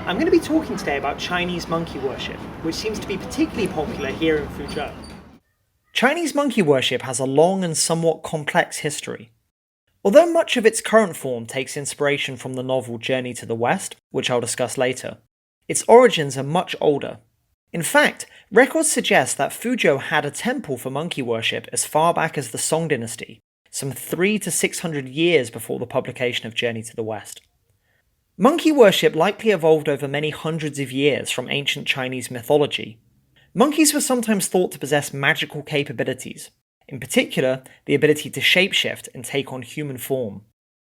I'm going to be talking today about Chinese monkey worship, which seems to be particularly popular here in Fuzhou. Chinese monkey worship has a long and somewhat complex history. Although much of its current form takes inspiration from the novel Journey to the West, which I'll discuss later, its origins are much older. In fact, records suggest that Fuzhou had a temple for monkey worship as far back as the Song dynasty, some 300 to 600 years before the publication of Journey to the West. Monkey worship likely evolved over many hundreds of years from ancient Chinese mythology. Monkeys were sometimes thought to possess magical capabilities, in particular, the ability to shapeshift and take on human form.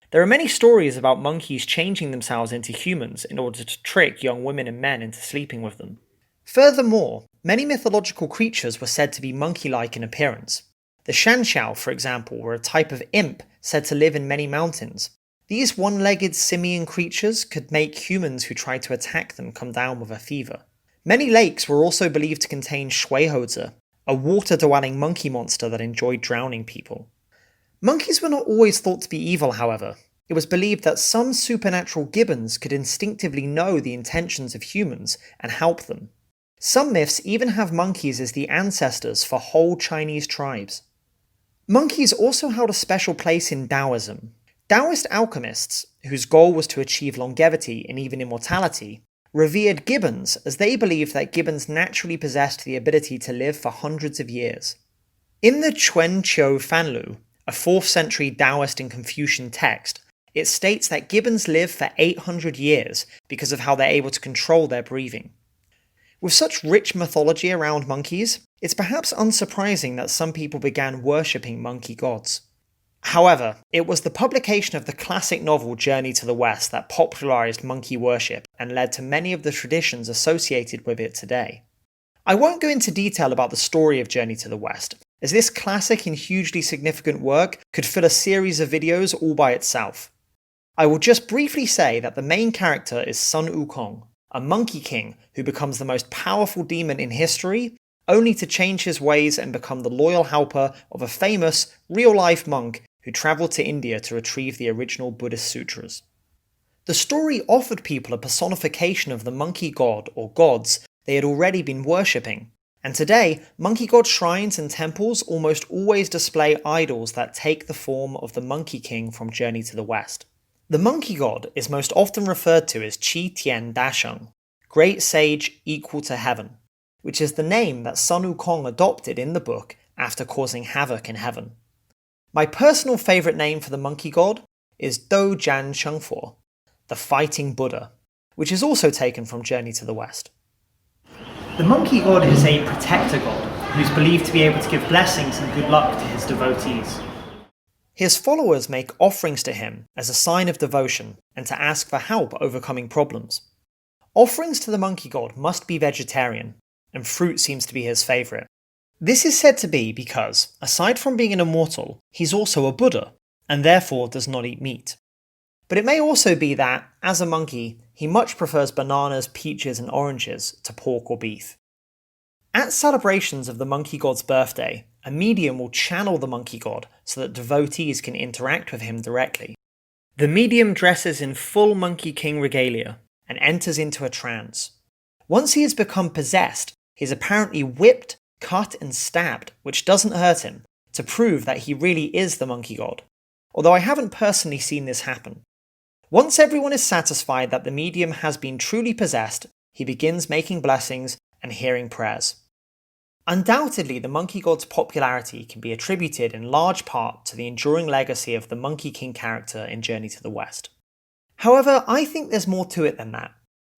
There are many stories about monkeys changing themselves into humans in order to trick young women and men into sleeping with them. Furthermore, many mythological creatures were said to be monkey-like in appearance. The shanxiao, for example, were a type of imp said to live in many mountains. These one-legged simian creatures could make humans who tried to attack them come down with a fever. Many lakes were also believed to contain shuihozi, a water-dwelling monkey monster that enjoyed drowning people. Monkeys were not always thought to be evil, however. It was believed that some supernatural gibbons could instinctively know the intentions of humans and help them. Some myths even have monkeys as the ancestors for whole Chinese tribes. Monkeys also held a special place in Taoism. Taoist alchemists, whose goal was to achieve longevity and even immortality, revered gibbons as they believed that gibbons naturally possessed the ability to live for hundreds of years. In the Chuen Qiu Fanlu, a 4th century Taoist and Confucian text, it states that gibbons live for 800 years because of how they're able to control their breathing. With such rich mythology around monkeys, it's perhaps unsurprising that some people began worshipping monkey gods. However, it was the publication of the classic novel Journey to the West that popularized monkey worship and led to many of the traditions associated with it today. I won't go into detail about the story of Journey to the West, as this classic and hugely significant work could fill a series of videos all by itself. I will just briefly say that the main character is Sun Wukong, a monkey king who becomes the most powerful demon in history, only to change his ways and become the loyal helper of a famous, real-life monk who travelled to India to retrieve the original Buddhist sutras. The story offered people a personification of the monkey god or gods they had already been worshipping, and today, monkey god shrines and temples almost always display idols that take the form of the Monkey King from Journey to the West. The monkey god is most often referred to as Qi Tian Dasheng, Great Sage Equal to Heaven, which is the name that Sun Wukong adopted in the book after causing havoc in heaven. My personal favourite name for the monkey god is Dou Jan Shengfo, the Fighting Buddha, which is also taken from Journey to the West. The monkey god is a protector god, who's believed to be able to give blessings and good luck to his devotees. His followers make offerings to him as a sign of devotion and to ask for help overcoming problems. Offerings to the monkey god must be vegetarian, and fruit seems to be his favourite. This is said to be because, aside from being an immortal, he's also a Buddha, and therefore does not eat meat. But it may also be that, as a monkey, he much prefers bananas, peaches and oranges to pork or beef. At celebrations of the monkey god's birthday, a medium will channel the monkey god so that devotees can interact with him directly. The medium dresses in full Monkey King regalia and enters into a trance. Once he has become possessed, he is apparently whipped, cut and stabbed, which doesn't hurt him, to prove that he really is the monkey god, although I haven't personally seen this happen. Once everyone is satisfied that the medium has been truly possessed, he begins making blessings and hearing prayers. Undoubtedly, the monkey god's popularity can be attributed in large part to the enduring legacy of the Monkey King character in Journey to the West. However, I think there's more to it than that.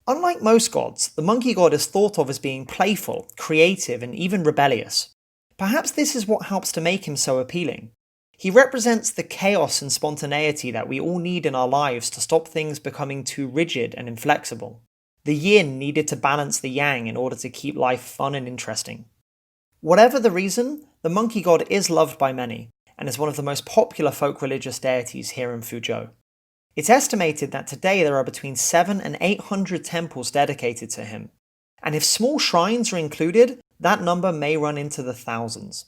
Unlike most gods, the monkey god is thought of as being playful, creative, and even rebellious. Perhaps this is what helps to make him so appealing. He represents the chaos and spontaneity that we all need in our lives to stop things becoming too rigid and inflexible. The yin needed to balance the yang in order to keep life fun and interesting. Whatever the reason, the monkey god is loved by many, and is one of the most popular folk religious deities here in Fuzhou. It's estimated that today there are between 700 and 800 temples dedicated to him, and if small shrines are included, that number may run into the thousands.